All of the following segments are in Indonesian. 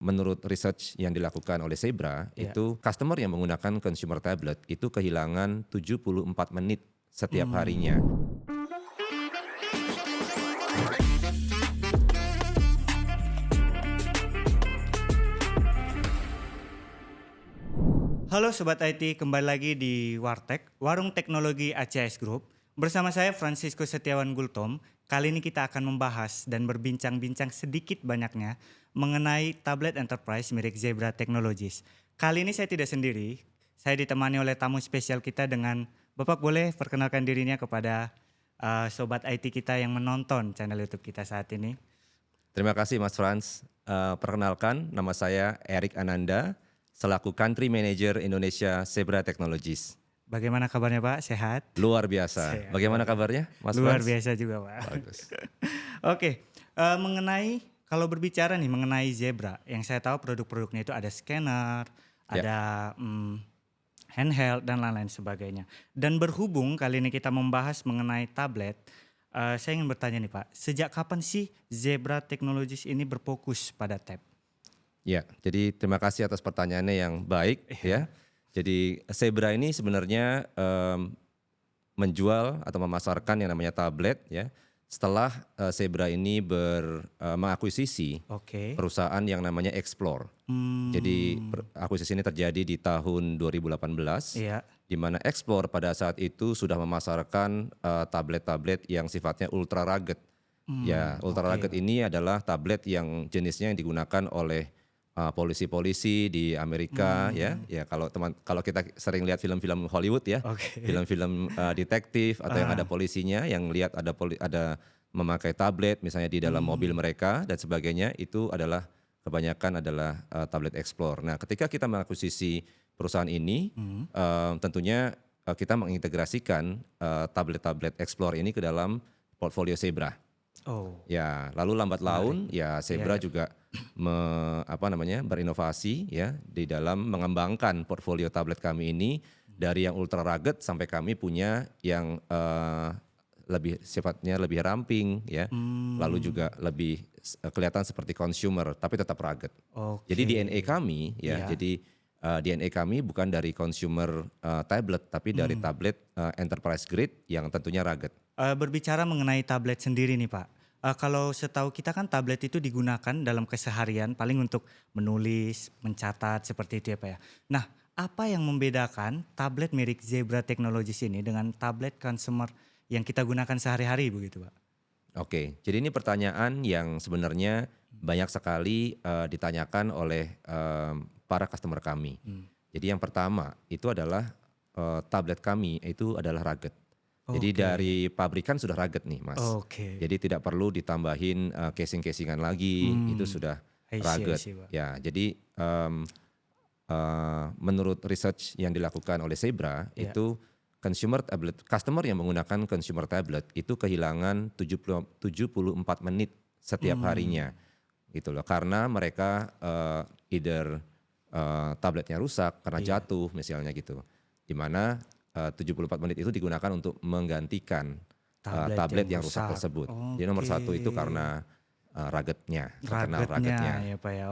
Menurut research yang dilakukan oleh Zebra, itu customer yang menggunakan consumer tablet itu kehilangan 74 menit setiap harinya. Halo Sobat IT, kembali lagi di Wartech, Warung Teknologi ACS Group. Bersama saya Francisco Setiawan Gultom. Kali ini kita akan membahas dan berbincang-bincang sedikit banyaknya mengenai tablet enterprise milik Zebra Technologies. Kali ini saya tidak sendiri, saya ditemani oleh tamu spesial kita dengan Bapak boleh perkenalkan dirinya kepada Sobat IT kita yang menonton channel YouTube kita saat ini. Terima kasih Mas Frans. Perkenalkan, nama saya Erik Ananda, selaku Country Manager Indonesia Zebra Technologies. Bagaimana kabarnya Pak? Sehat? Luar biasa. Sehat. Bagaimana kabarnya Mas Luar Frans? biasa juga Pak. Bagus. Oke, mengenai kalau berbicara nih mengenai Zebra, yang saya tahu produk-produknya itu ada scanner, ada handheld dan lain-lain sebagainya. Dan berhubung kali ini kita membahas mengenai tablet, saya ingin bertanya nih Pak, sejak kapan sih Zebra Technologies ini berfokus pada tab? Ya, jadi terima kasih atas pertanyaannya yang baik ya. Jadi Zebra ini sebenarnya menjual atau memasarkan yang namanya tablet ya. Setelah Zebra ini mengakuisisi perusahaan yang namanya Explore. Jadi akuisisi ini terjadi di tahun 2018, di mana Explore pada saat itu sudah memasarkan tablet-tablet yang sifatnya ultra rugged. Ya, ultra rugged ini adalah tablet yang jenisnya yang digunakan oleh polisi-polisi di Amerika ya kalau kita sering lihat film-film Hollywood ya, film-film detektif atau yang ada polisinya yang lihat ada memakai tablet misalnya di dalam mobil mereka dan sebagainya, itu adalah kebanyakan adalah tablet Explore. Nah, ketika kita mengakuisisi perusahaan ini tentunya kita mengintegrasikan tablet-tablet Explore ini ke dalam portfolio Zebra. Ya, lalu lambat laun ya Zebra juga berinovasi ya di dalam mengembangkan portfolio tablet kami ini dari yang ultra rugged sampai kami punya yang sifatnya lebih ramping ya. Lalu juga lebih kelihatan seperti consumer tapi tetap rugged. Jadi DNA kami ya, jadi DNA kami bukan dari consumer tablet tapi dari tablet enterprise grade yang tentunya rugged. Berbicara mengenai tablet sendiri nih Pak, kalau setahu kita kan tablet itu digunakan dalam keseharian paling untuk menulis, mencatat seperti itu ya Pak ya. Nah, apa yang membedakan tablet mirip Zebra Technologies ini dengan tablet consumer yang kita gunakan sehari-hari begitu Pak? Oke, jadi ini pertanyaan yang sebenarnya banyak sekali ditanyakan oleh para customer kami. Jadi yang pertama itu adalah tablet kami itu adalah rugged. Jadi dari pabrikan sudah rugged nih Mas. Jadi tidak perlu ditambahin casing-casingan lagi, itu sudah rugged. Ya, jadi menurut research yang dilakukan oleh Zebra itu customer yang menggunakan consumer tablet itu kehilangan 74 menit setiap harinya. Gitu loh. Karena mereka either tabletnya rusak karena jatuh misalnya gitu. Di mana 74 menit itu digunakan untuk menggantikan tablet yang rusak tersebut. Jadi nomor satu itu karena ruggednya, terkenal ruggednya. Ya Pak ya,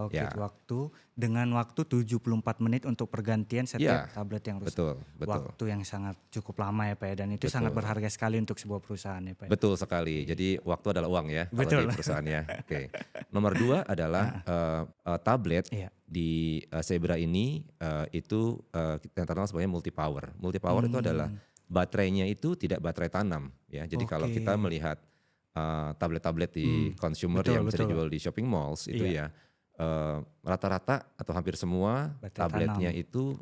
dengan waktu 74 menit untuk pergantian setiap tablet yang rusak. Betul. Waktu yang sangat cukup lama ya Pak ya, dan itu sangat berharga sekali untuk sebuah perusahaan ya Pak ya. Betul sekali, jadi waktu adalah uang ya kalau di perusahaannya. Nomor dua adalah tablet di Zebra ini itu yang terkenal sebagai multi power. Multi power itu adalah baterainya itu tidak baterai tanam ya. Jadi kalau kita melihat tablet-tablet di consumer yang bisa dijual di shopping malls itu ya rata-rata atau hampir semua tabletnya itu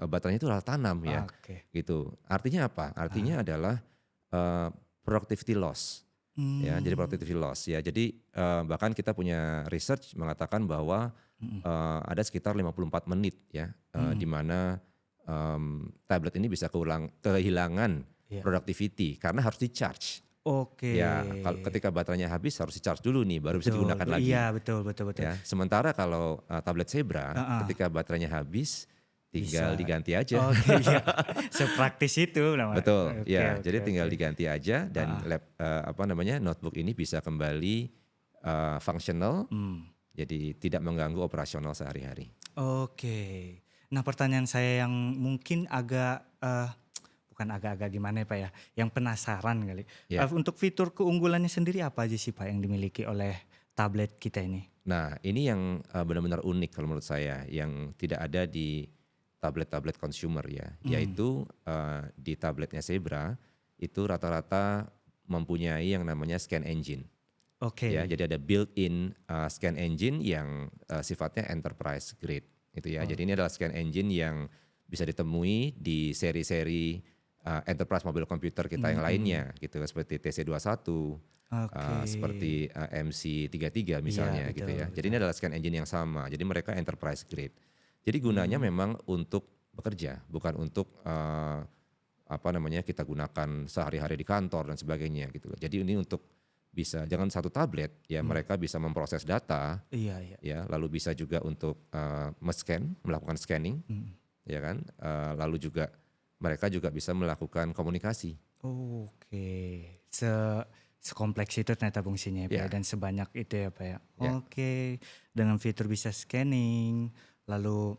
baterainya itu adalah tanam ya. Gitu. Artinya apa? Artinya adalah productivity loss. Ya, jadi productivity loss ya. Jadi bahkan kita punya research mengatakan bahwa ada sekitar 54 menit ya di mana tablet ini bisa kehilangan productivity karena harus di-charge. Ya, kalau ketika baterainya habis harus di-charge dulu nih baru bisa digunakan lagi. Iya, betul. Ya, sementara kalau tablet Zebra ketika baterainya habis tinggal diganti aja. Sepraktis itu namanya. Betul. Jadi tinggal diganti aja dan notebook ini bisa kembali functional Jadi tidak mengganggu operasional sehari-hari. Oke. Nah, pertanyaan saya yang mungkin agak bukan agak-agak gimana ya Pak ya, yang penasaran kali. Ya. Untuk fitur keunggulannya sendiri apa aja sih Pak yang dimiliki oleh tablet kita ini? Nah, ini yang benar-benar unik kalau menurut saya, yang tidak ada di tablet-tablet consumer ya, yaitu di tabletnya Zebra itu rata-rata mempunyai yang namanya scan engine. Oke. Ya, jadi ada built-in scan engine yang sifatnya enterprise grade gitu ya. Jadi ini adalah scan engine yang bisa ditemui di seri-seri enterprise mobile computer kita yang lainnya gitu, seperti TC21, seperti MC33 misalnya Iya, gitu betul, ya. Jadi betul. ini adalah scan engine yang sama. Jadi mereka enterprise grade. Jadi gunanya memang untuk bekerja, bukan untuk apa namanya kita gunakan sehari-hari di kantor dan sebagainya gitu. Jadi ini untuk bisa jangan satu tablet ya, mereka bisa memproses data Iya, iya. ya, lalu bisa juga untuk melakukan scanning ya kan, lalu juga mereka juga bisa melakukan komunikasi. Oke. Sekompleks itu ternyata fungsinya ya Pak ya, Ya. dan sebanyak itu ya Pak ya. Ya. Oke. Dengan fitur bisa scanning, lalu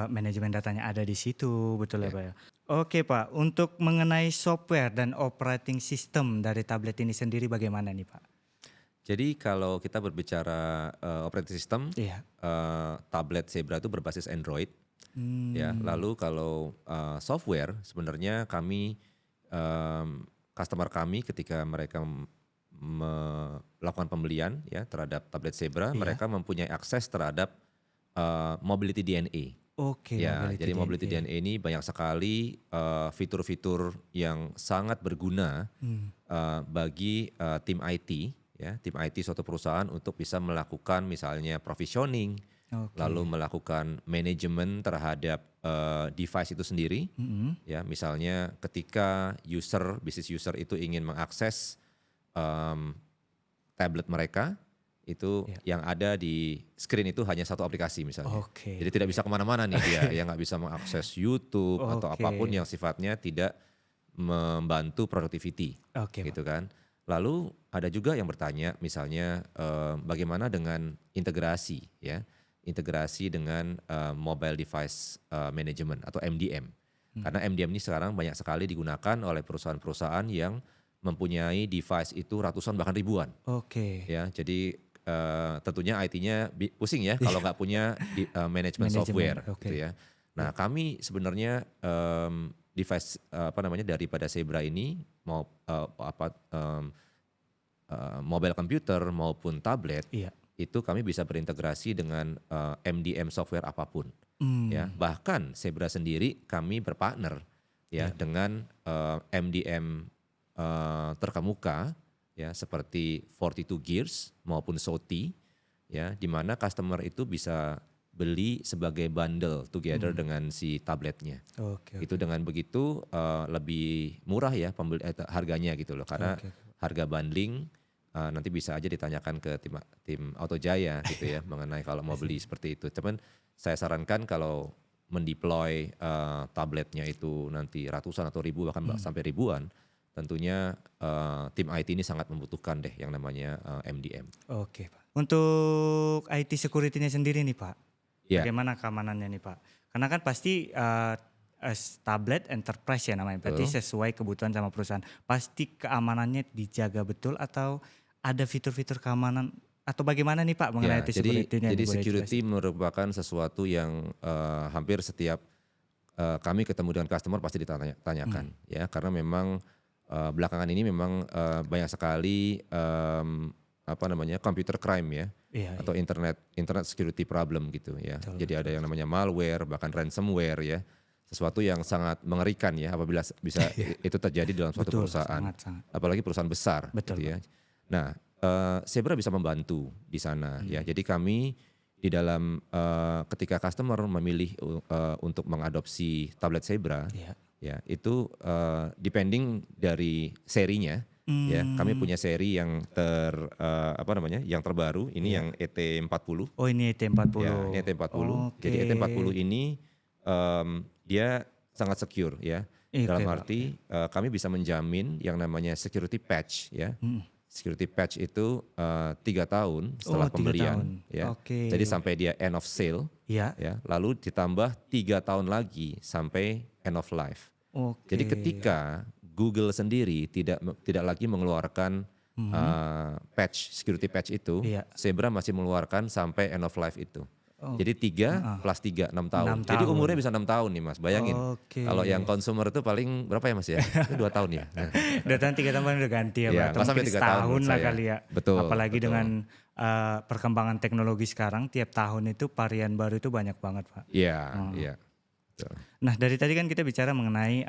manajemen datanya ada di situ, betul ya Ya. Pak ya. Oke Pak, untuk mengenai software dan operating system dari tablet ini sendiri bagaimana nih Pak? Jadi kalau kita berbicara operating system, Iya. tablet Zebra itu berbasis Android ya. Hmm. Lalu kalau software sebenarnya kami customer kami ketika mereka melakukan pembelian ya terhadap tablet Zebra, Iya. mereka mempunyai akses terhadap Mobility DNA. Oke, Ya, jadi Mobility DNA. DNA ini banyak sekali fitur-fitur yang sangat berguna bagi tim IT ya, tim IT suatu perusahaan untuk bisa melakukan misalnya provisioning, Oke. lalu melakukan manajemen terhadap device itu sendiri. Ya, misalnya ketika business user itu ingin mengakses tablet mereka, itu yang ada di screen itu hanya satu aplikasi misalnya. Oke. Jadi tidak bisa kemana-mana nih dia, ya nggak bisa mengakses YouTube atau Oke. apapun yang sifatnya tidak membantu productivity, Oke, gitu kan. Lalu ada juga yang bertanya misalnya bagaimana dengan integrasi ya, integrasi dengan mobile device management atau MDM. Karena MDM ini sekarang banyak sekali digunakan oleh perusahaan-perusahaan yang mempunyai device itu ratusan bahkan ribuan. Oke. Ya, jadi tentunya IT-nya pusing ya kalau nggak punya manajemen software oke. gitu ya. Nah, kami sebenarnya device daripada Zebra ini mau mobile computer maupun tablet Iya. itu kami bisa berintegrasi dengan MDM software apapun. Ya, bahkan Zebra sendiri kami berpartner ya dengan MDM terkemuka ya seperti 42 Gears maupun SOTI ya, di mana customer itu bisa beli sebagai bundle together dengan si tabletnya. Oke. Itu dengan begitu lebih murah ya harganya gitu loh, karena harga bundling nanti bisa aja ditanyakan ke tim Auto Jaya gitu ya mengenai kalau mau beli seperti itu. Cuman saya sarankan kalau mendeploy tabletnya itu nanti ratusan atau ribu bahkan sampai ribuan, tentunya tim IT ini sangat membutuhkan deh yang namanya MDM. Oke Pak. Untuk IT security-nya sendiri nih Pak, Ya. bagaimana keamanannya nih Pak? Karena kan pasti tablet enterprise ya namanya, berarti sesuai kebutuhan sama perusahaan. Pasti keamanannya dijaga betul atau ada fitur-fitur keamanan atau bagaimana nih Pak mengenai IT security-nya? Jadi security merupakan sesuatu yang hampir setiap kami ketemu dengan customer pasti ditanyakan ya, karena memang belakangan ini memang banyak sekali computer crime ya, atau internet security problem gitu ya. Betul, jadi ada yang namanya malware, bahkan ransomware ya, sesuatu yang sangat mengerikan ya apabila bisa itu terjadi dalam suatu perusahaan, sangat. apalagi perusahaan besar. Betul, gitu ya. Nah, Zebra bisa membantu di sana ya. Jadi kami di dalam ketika customer memilih untuk mengadopsi tablet Zebra, ya itu depending dari serinya. Ya, kami punya seri yang yang terbaru ini yang ET40. Oh, ini ET40. Ya, ini ET40. Jadi ET40 ini dia sangat secure ya. Dalam arti kami bisa menjamin yang namanya security patch ya. security patch itu 3 tahun setelah 3 pembelian, tahun. ya. Oke. Jadi sampai dia end of sale, Ya. ya. Lalu ditambah 3 tahun lagi sampai end of life. Oke. Jadi ketika Google sendiri tidak lagi mengeluarkan patch security patch itu, Iya. Zebra masih mengeluarkan sampai end of life itu. Jadi 3 plus 3, 6 tahun. 6 Jadi tahun. umurnya bisa 6 tahun nih Mas, bayangin. Oke. Kalau yang consumer itu paling berapa ya Mas ya? Itu 2 tahun ya? Nah. 2 tahun 3 tahun paling udah ganti ya, Iya, Pak. Atau nggak sampai mungkin 3 tahun setahun menurut lah saya. kali ya. Betul, Apalagi betul. dengan perkembangan teknologi sekarang, tiap tahun itu varian baru itu banyak banget, Pak. Iya, iya. Betul. Nah, dari tadi kan kita bicara mengenai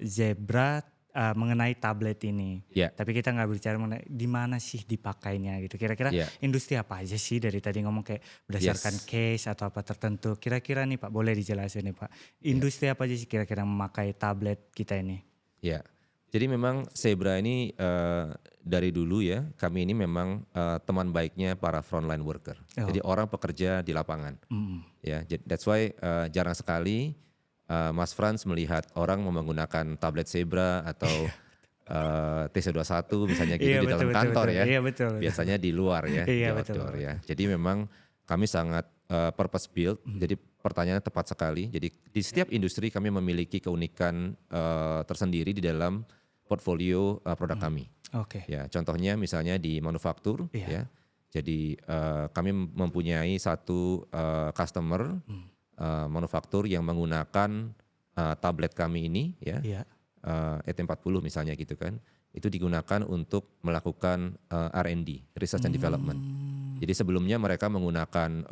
Zebra, mengenai tablet ini. Iya. Tapi kita nggak bicara mengenai di mana sih dipakainya gitu. Kira-kira Iya. industri apa aja sih dari tadi ngomong kayak berdasarkan Yes. case atau apa tertentu. Kira-kira nih Pak, boleh dijelasin nih Pak. Industri apa aja sih kira-kira yang memakai tablet kita ini? Ya, jadi memang Zebra ini dari dulu ya, kami ini memang teman baiknya para frontline worker. Jadi orang pekerja di lapangan. Ya, that's why jarang sekali Mas Frans melihat orang menggunakan tablet Zebra atau TC21 misalnya gitu Iya, di dalam betul, kantor betul. ya. Iya, betul. Biasanya di luar ya, Iya, di betul. outdoor ya. Jadi memang kami sangat purpose built. Jadi pertanyaannya tepat sekali. Jadi di setiap industri kami memiliki keunikan tersendiri di dalam portfolio produk kami. Oke. Ya, contohnya misalnya di manufaktur, Iya. ya. Jadi kami mempunyai satu customer manufaktur yang menggunakan tablet kami ini, ya, Iya. ET40 misalnya gitu kan. Itu digunakan untuk melakukan R&D, research and development. Jadi sebelumnya mereka menggunakan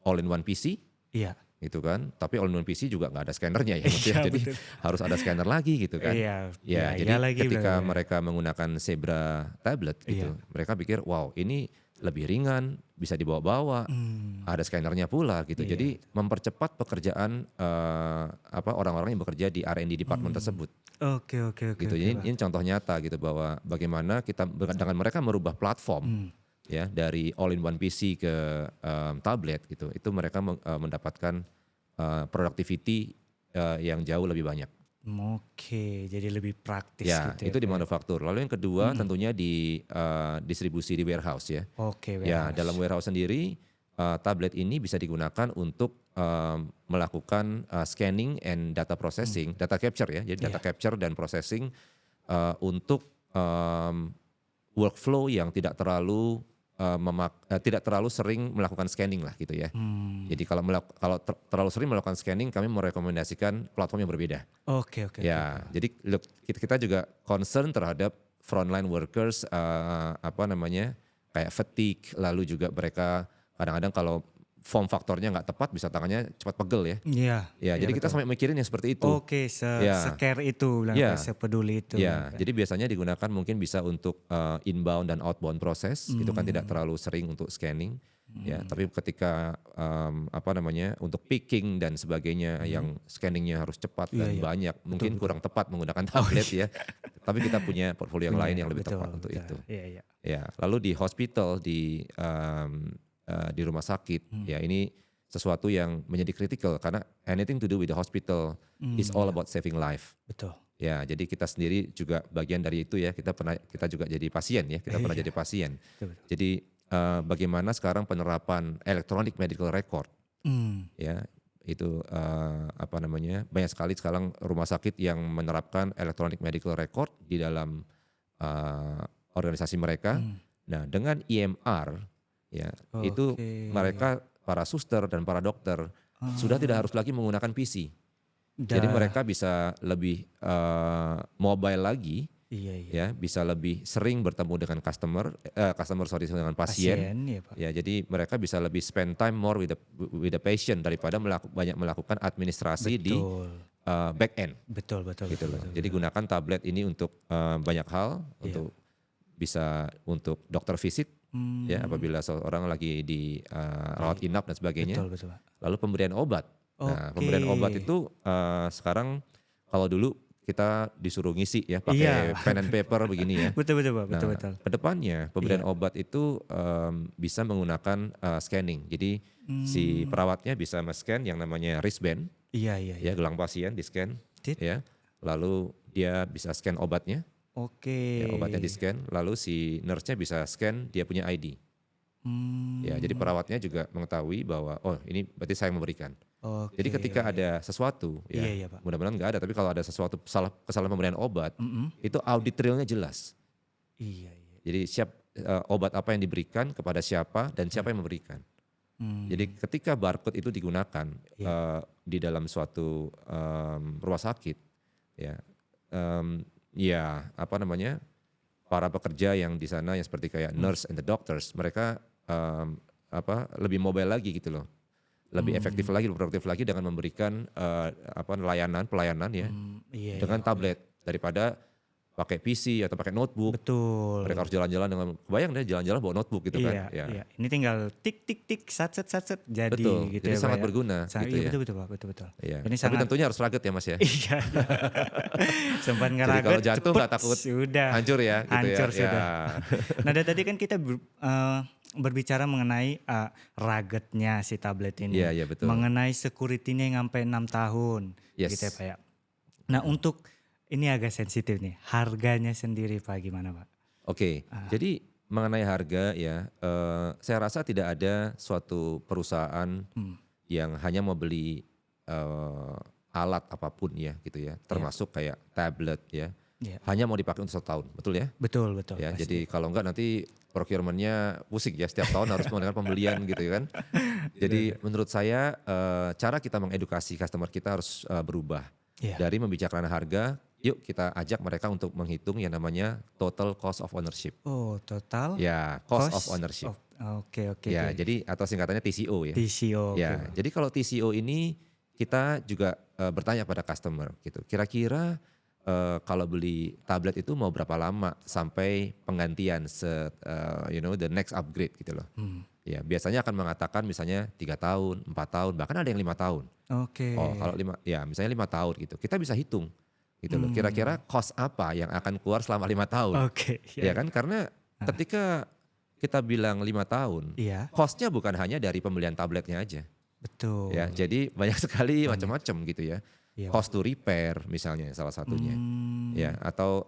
all-in-one PC, Iya. gitu kan. Tapi all-in-one PC juga nggak ada scannernya ya, Mas, ya. Iya, Jadi betul. harus ada scanner lagi gitu kan. Iya. Ya, Iya, jadi lagi ketika bener. mereka menggunakan Zebra tablet gitu, mereka pikir, wow ini lebih ringan, bisa dibawa-bawa, ada scannernya pula gitu. Jadi mempercepat pekerjaan orang-orang yang bekerja di R&D department tersebut. Oke. Gitu. Jadi ini contoh nyata gitu bahwa bagaimana kita dengan mereka merubah platform ya dari all-in-one PC ke tablet gitu. Itu mereka mendapatkan productivity yang jauh lebih banyak. Oke, jadi lebih praktis Ya, gitu itu di Pak. manufaktur. Lalu yang kedua tentunya di distribusi di warehouse ya. Oke, Ya, warehouse. dalam warehouse sendiri tablet ini bisa digunakan untuk melakukan scanning and data processing, data capture ya. Jadi data capture dan processing untuk workflow yang tidak terlalu sering melakukan scanning lah gitu ya. Jadi kalau terlalu sering melakukan scanning, kami merekomendasikan platform yang berbeda. Oke. Ya, jadi kita juga concern terhadap frontline workers kayak fatigue, lalu juga mereka kadang-kadang kalau form faktornya nggak tepat bisa tangannya cepat pegel ya. Iya. Ya, jadi kita sampai mikirin yang seperti itu. Oke, Ya. se-care itu, bilang Ya. sepeduli itu. Ya, jadi biasanya digunakan mungkin bisa untuk inbound dan outbound proses, itu kan tidak terlalu sering untuk scanning. Ya, tapi ketika untuk picking dan sebagainya yang scanningnya harus cepat dan banyak, mungkin kurang tepat menggunakan tablet ya. Tapi kita punya portfolio yang lain yang lebih tepat untuk itu. Iya. Ya, lalu di hospital di rumah sakit, ya ini sesuatu yang menjadi kritikal karena anything to do with the hospital is all about saving life. Betul. Ya, jadi kita sendiri juga bagian dari itu ya. Kita juga jadi pasien ya. Kita pernah jadi pasien. Betul. Jadi bagaimana sekarang penerapan electronic medical record, ya itu banyak sekali sekarang rumah sakit yang menerapkan electronic medical record di dalam organisasi mereka. Nah, dengan EMR, ya itu mereka para suster dan para dokter sudah tidak harus lagi menggunakan PC. Jadi mereka bisa lebih mobile lagi, ya bisa lebih sering bertemu dengan dengan pasien. Ya, Pak. Ya, jadi mereka bisa lebih spend time more with the patient daripada banyak melakukan administrasi di back end. Betul. Gitu loh. Jadi gunakan tablet ini untuk banyak hal, untuk dokter visit, ya apabila seorang lagi di rawat inap dan sebagainya. Betul. Lalu pemberian obat. Nah, pemberian obat itu sekarang kalau dulu kita disuruh ngisi ya pakai pen and paper begini ya. Betul Pak, betul. Kedepannya pemberian obat itu bisa menggunakan scanning. Jadi si perawatnya bisa men-scan yang namanya wristband. Iya. Ya, gelang pasien di-scan. Tit. Ya. Lalu dia bisa scan obatnya. Oke. Ya, obatnya di-scan, lalu si nurse-nya bisa scan dia punya ID. Ya, jadi perawatnya juga mengetahui bahwa oh ini berarti saya yang memberikan. Jadi Oke. ketika ada sesuatu Iya, ya, iya, Pak. mudah-mudahan nggak ada, tapi kalau ada sesuatu kesalahan pemberian obat, itu audit realnya jelas. Iya, iya. Jadi obat apa yang diberikan kepada siapa dan siapa yang memberikan. Jadi ketika barcode itu digunakan di dalam suatu rumah sakit, ya, ya apa namanya, para pekerja yang di sana yang seperti kayak nurse and the doctors, mereka lebih mobile lagi gitu loh, lebih efektif lagi, lebih produktif lagi dengan memberikan pelayanan ya Iya, dengan iya. tablet daripada pakai PC atau pakai notebook. Betul. Mereka harus jalan-jalan dengan, kebayang deh jalan-jalan bawa notebook gitu Iya, kan. Ya. iya. Ini tinggal tik tik tik satset satset jadi Betul, gitu jadi ya, Pak sangat ya. berguna gitu Iya, ya. betul betul Pak, betul betul. Iya. Ini Tapi sangat tentunya harus rugged ya Mas ya. iya. Sempat Jadi ngeraget kalau jatuh cepet, nggak takut sudah hancur ya gitu hancur ya. sudah. Ya. Nah, dari tadi kan kita berbicara mengenai ruggednya si tablet ini. Iya, iya betul. Mengenai security-nya yang sampai 6 tahun Yes. gitu ya, Pak ya. Nah, untuk ini agak sensitif nih, harganya sendiri Pak gimana Pak? Oke, jadi mengenai harga ya, saya rasa tidak ada suatu perusahaan yang hanya mau beli alat apapun ya gitu ya, termasuk kayak tablet ya, Iya. hanya mau dipakai untuk 1 tahun, betul ya? Betul betul. Ya, pasti. jadi kalau enggak nanti procurement-nya pusing ya, setiap tahun harus mengadakan pembelian gitu kan. Jadi menurut saya cara kita mengedukasi customer kita harus berubah. Iya. Dari membicarakan harga, yuk kita ajak mereka untuk menghitung yang namanya total cost of ownership. Oh, total Ya, cost of ownership. Oke oke. Ya, oke. jadi atau singkatannya TCO ya. TCO. Ya, oke. jadi kalau TCO ini kita juga bertanya pada customer gitu. Kira-kira kalau beli tablet itu mau berapa lama sampai penggantian the next upgrade gitu loh. Ya, biasanya akan mengatakan misalnya 3 tahun, 4 tahun, bahkan ada yang 5 tahun. Oke. Oh, kalau misalnya 5 tahun gitu. Kita bisa hitung gitu loh. Kira-kira cost apa yang akan keluar selama 5 tahun. Oke. Ya kan, karena ketika kita bilang 5 tahun, Iya, cost-nya bukan hanya dari pembelian tabletnya aja. betul. Ya, jadi banyak sekali macam-macam gitu ya. Iya, Cost to repair misalnya salah satunya. Ya, atau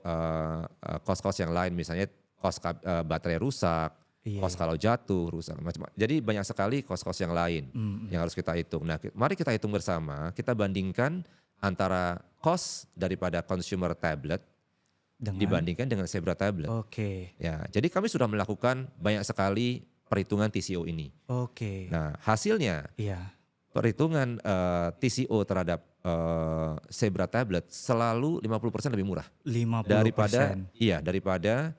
cost-cost yang lain misalnya cost baterai rusak, Iya, cost kalau jatuh rusak macam. Jadi banyak sekali cost-cost yang lain yang harus kita hitung. Nah, mari kita hitung bersama, kita bandingkan antara cost daripada consumer tablet dibandingkan dengan Zebra tablet. Oke. Ya, jadi kami sudah melakukan banyak sekali perhitungan TCO ini. Oke. Nah, hasilnya Iya. perhitungan TCO terhadap Zebra tablet selalu 50% lebih murah 50%. daripada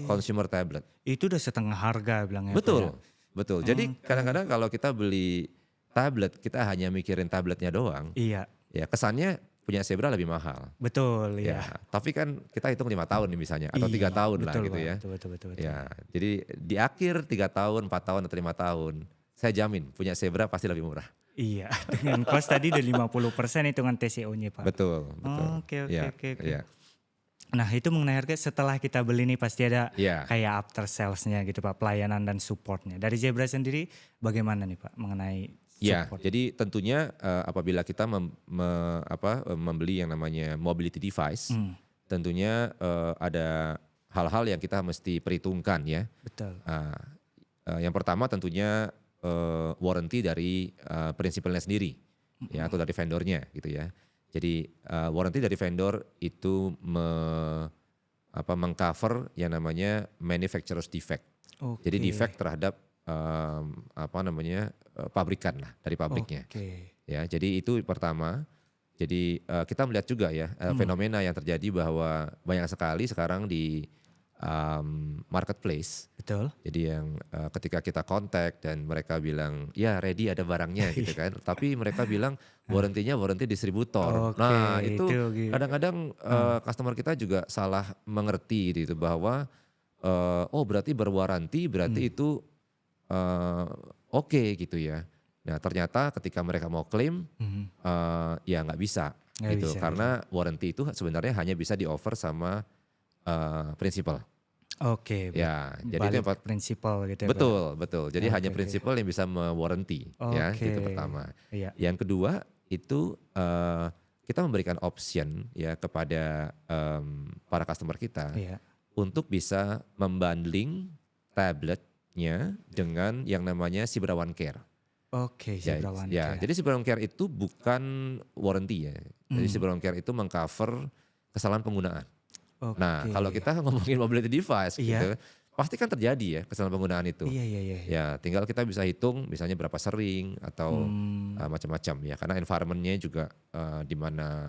consumer tablet. Itu udah setengah harga bilangnya. Betul, Pak ya. betul. Jadi kadang-kadang kalau kita beli tablet kita hanya mikirin tabletnya doang, Iya, ya kesannya punya Zebra lebih mahal. betul Ya, ya. tapi kan kita hitung 5 tahun nih misalnya atau 3 Iya, tahun lah betul, gitu Pak. ya. Betul, betul, betul, betul. Ya, jadi di akhir 3 tahun, 4 tahun atau 5 tahun, saya jamin punya Zebra pasti lebih murah. Iya, dengan cost tadi udah 50% hitungan TCO-nya Pak. Betul, betul. Oke, oke, Ya, oke, oke. ya. Nah itu mengenai harga setelah kita beli nih pasti ada Iya. kayak after sales-nya gitu Pak, pelayanan dan support-nya. Dari Zebra sendiri bagaimana nih Pak mengenai Ya, support? jadi tentunya apabila kita membeli yang namanya mobility device, tentunya ada hal-hal yang kita mesti perhitungkan ya. Betul. Yang pertama tentunya warranty dari prinsipalnya sendiri, ya atau dari vendornya gitu ya. Jadi warranty dari vendor itu mengcover yang namanya manufacturer's defect. Oke. Jadi defect terhadap pabrikan lah dari pabriknya. Oke. Ya, jadi itu pertama. Jadi kita melihat juga ya fenomena yang terjadi bahwa banyak sekali sekarang di marketplace. Betul. Jadi yang ketika kita kontak dan mereka bilang ya ready ada barangnya gitu kan, tapi mereka bilang warranty-nya warranty distributor. Oke, Nah itu gitu. kadang-kadang customer kita juga salah mengerti gitu bahwa oh berarti berwaranti berarti itu oke gitu ya. Nah ternyata ketika mereka mau klaim ya nggak bisa Nggak gitu bisa, karena warranty itu sebenarnya hanya bisa di offer sama principal. Oke. Ya, jadi itu balik yang prinsipal gitu ya Pak. betul, betul. Jadi Oke, hanya oke. prinsipal yang bisa mewarranty ya, Oke. itu pertama. Iya. Yang kedua itu kita memberikan option ya kepada para customer kita untuk bisa membundling tabletnya dengan yang namanya Zebra One Care. Oke, Zebra One Care. Jadi Zebra One Care itu bukan warranty ya. Jadi Zebra One Care itu mengcover kesalahan penggunaan. Nah, kalau kita ngomongin mobility device gitu, pasti kan terjadi ya kesalahan penggunaan itu. Ya, tinggal kita bisa hitung misalnya berapa sering atau macam-macam ya. Karena environment-nya juga di mana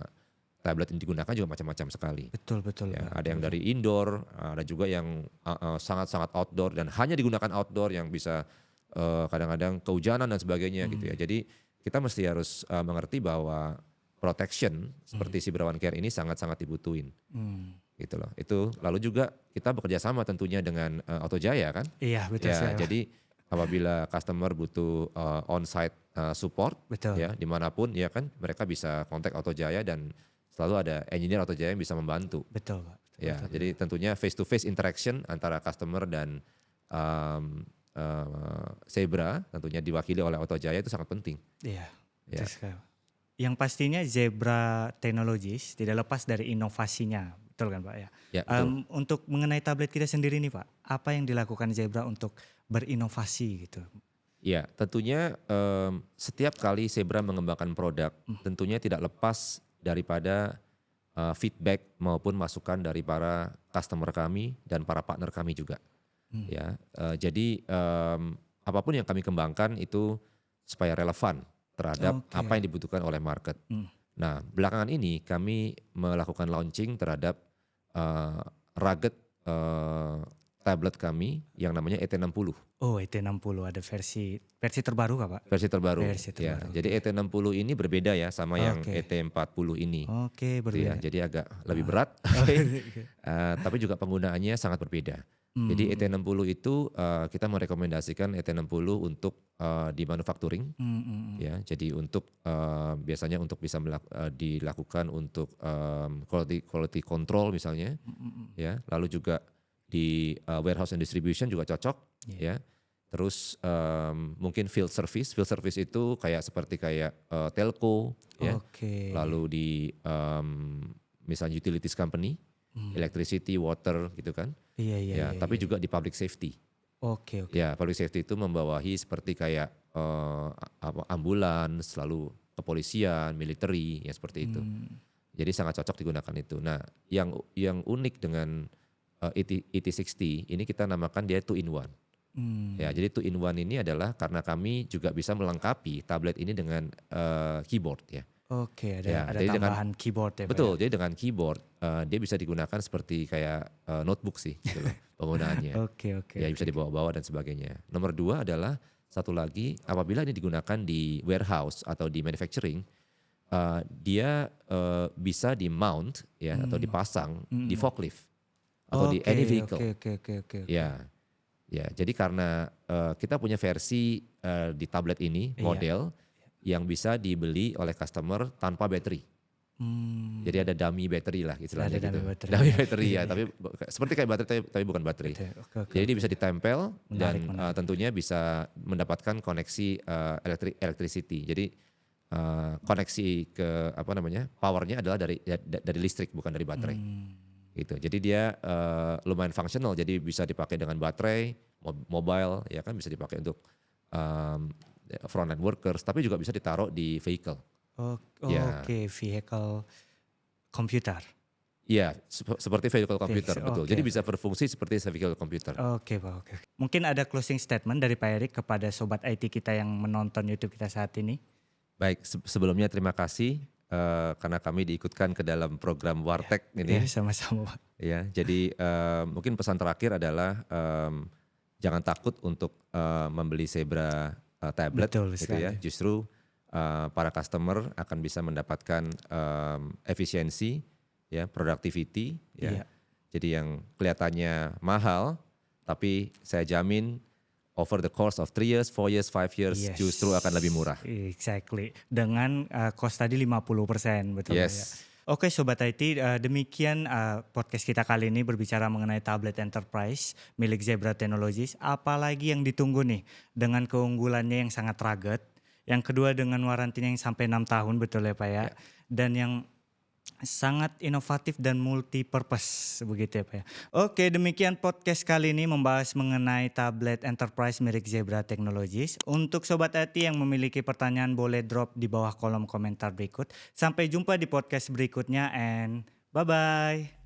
tablet ini digunakan juga macam-macam sekali. Betul. Ya, ada yang dari indoor, ada juga yang sangat-sangat outdoor dan hanya digunakan outdoor yang bisa kadang-kadang kehujanan dan sebagainya gitu ya. Jadi kita mesti harus mengerti bahwa protection seperti Zebra One Care ini sangat-sangat dibutuhin. Gitu loh. Itu lalu juga kita bekerja sama tentunya dengan Autojaya kan? Iya, betul ya, jadi apabila customer butuh on-site support ya dimanapun ya kan mereka bisa kontak Autojaya dan selalu ada engineer Autojaya yang bisa membantu. Betul, Pak. Jadi tentunya face to face interaction antara customer dan Zebra tentunya diwakili oleh Autojaya itu sangat penting. Iya. Yang pastinya Zebra Technologies tidak lepas dari inovasinya. Betul kan Pak ya? Untuk mengenai tablet kita sendiri nih Pak, apa yang dilakukan Zebra untuk berinovasi gitu? Ya tentunya setiap kali Zebra mengembangkan produk tentunya tidak lepas daripada feedback maupun masukan dari para customer kami dan para partner kami juga. Jadi apapun yang kami kembangkan itu supaya relevan terhadap apa yang dibutuhkan oleh market. Nah, belakangan ini kami melakukan launching terhadap rugged tablet kami yang namanya ET60. Oh, ET60 ada versi terbaru kah Pak? Versi terbaru. Jadi ET60 ini berbeda ya sama yang ET40 ini. Berbeda. Jadi agak lebih berat, tapi juga penggunaannya sangat berbeda. Jadi ET60 itu kita merekomendasikan ET60 untuk di manufacturing, ya. Jadi untuk biasanya untuk bisa dilakukan untuk quality control misalnya, ya. Lalu juga di warehouse and distribution juga cocok, ya. Terus mungkin field service itu seperti telco, ya. Lalu di misalnya utilities company, electricity, water gitu kan. Tapi juga di public safety. Ya, public safety itu membawahi seperti ambulans, lalu kepolisian, military, ya seperti itu. Jadi sangat cocok digunakan itu. Nah, yang unik dengan ET60 ini kita namakan dia 2-in-1. Ya, jadi 2-in-1 ini adalah karena kami juga bisa melengkapi tablet ini dengan keyboard ya. Ada tambahan keyboard ya. Betul, jadi dengan keyboard dia bisa digunakan seperti notebook sih gitu loh, penggunaannya. Ya bisa dibawa-bawa dan sebagainya. Nomor 2 adalah satu lagi apabila ini digunakan di warehouse atau di manufacturing, dia bisa di mount ya atau dipasang di forklift atau di any vehicle. Ya, jadi karena kita punya versi di tablet ini model yang bisa dibeli oleh customer tanpa baterai. Jadi ada dummy battery lah istilahnya gitu. Dummy battery ya, tapi seperti kayak baterai tapi bukan baterai. Jadi dia bisa ditempel dan tentunya bisa mendapatkan koneksi electricity. Jadi koneksi ke powernya adalah dari listrik bukan dari baterai. Gitu. Jadi dia lumayan functional, jadi bisa dipakai dengan baterai, mobile ya kan bisa dipakai untuk frontline workers, tapi juga bisa ditaruh di vehicle. Vehicle komputer. Iya, seperti vehicle komputer, betul. Jadi bisa berfungsi seperti vehicle komputer. Pak. Mungkin ada closing statement dari Pak Erik kepada sobat IT kita yang menonton YouTube kita saat ini. Baik, sebelumnya terima kasih karena kami diikutkan ke dalam program Warteg ini. Sama-sama Pak. Ya, jadi mungkin pesan terakhir adalah jangan takut untuk membeli Zebra tablet. Betul gitu ya. Justru para customer akan bisa mendapatkan efisiensi, ya, productivity, ya. Jadi yang kelihatannya mahal, tapi saya jamin over the course of 3 years, 4 years, 5 years justru akan lebih murah. Exactly. Dengan cost tadi 50%, betul ya. Oke Sobat IT, demikian podcast kita kali ini berbicara mengenai tablet enterprise milik Zebra Technologies. Apalagi yang ditunggu nih dengan keunggulannya yang sangat rugged. Yang kedua dengan warantinya yang sampai 6 tahun, betul ya Pak ya. Dan yang sangat inovatif dan multi purpose begitu ya Pak ya. Oke, demikian podcast kali ini membahas mengenai tablet enterprise milik Zebra Technologies. Untuk sobat IT yang memiliki pertanyaan boleh drop di bawah kolom komentar berikut. Sampai jumpa di podcast berikutnya and bye bye.